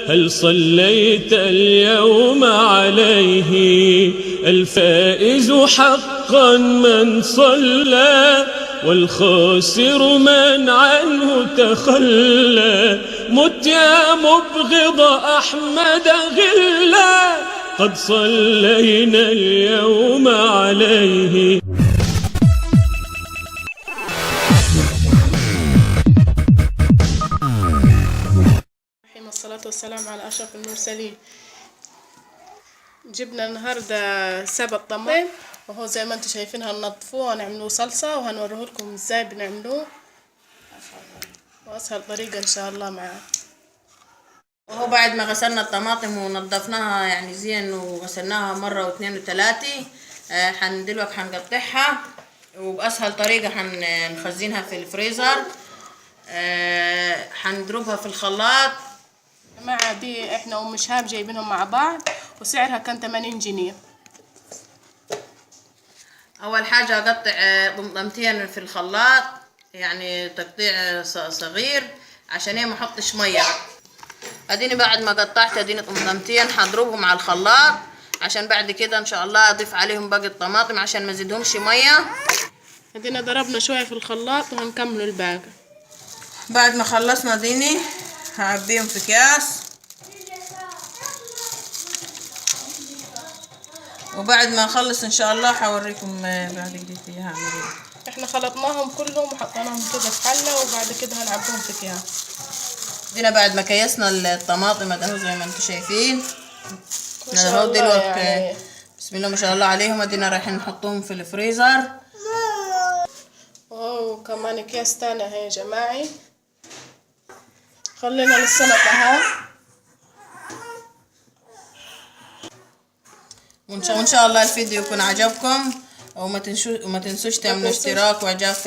هل صليت اليوم عليه؟ الفائز حقا من صلى، والخاسر من عنه تخلى. مت يا مبغض أحمد غلا، قد صلينا اليوم عليه. والصلاة والسلام على أشرف المرسلين. جبنا النهاردة 7 طماطم، وهو زي ما انتم شايفين هننضفوه ونعملوه صلصة، وهنوريه لكم ازاي بنعملوه واسهل طريقة ان شاء الله معاه. وهو بعد ما غسلنا الطماطم ونضفناها يعني زين وغسلناها مرة واثنين وثلاثة، دلوقتي هنقطعها، وبأسهل طريقة هنخزنها في الفريزر. هنضربها في الخلاط. جماعة دي احنا وام شهاب جايبينهم مع بعض، وسعرها كان 80 جنيه. اول حاجة اقطع طماطمتين في الخلاط، يعني تقطيع صغير عشان ما احطش مية. اديني بعد ما قطعت اديني طماطمتين هضربهم على الخلاط، عشان بعد كده ان شاء الله اضيف عليهم باقي الطماطم عشان ما ازيدهمش مية. ادينا ضربنا شوية في الخلاط وهنكمل الباقي. بعد ما خلصنا ديني هعبيهم في اكياس، وبعد ما نخلص ان شاء الله هوريكم بعد كده فيها هعمل ايه. احنا خلطناهم كلهم وحطيناهم كده في حلة، وبعد كده هنعبيهم في اكياس. دينا بعد ما كيسنا الطماطم اهو زي ما انتم شايفين. ما شاء الله دلوقتي يعني. بسم الله ما شاء الله عليهم. ادينا رايحين نحطهم في الفريزر. وكمان اكياس تانية اهي يا جماعي. خلينا للسلطة ها. وان شاء الله الفيديو يكون عجبكم، وما تنسوش تعملوا اشتراك واعجاب في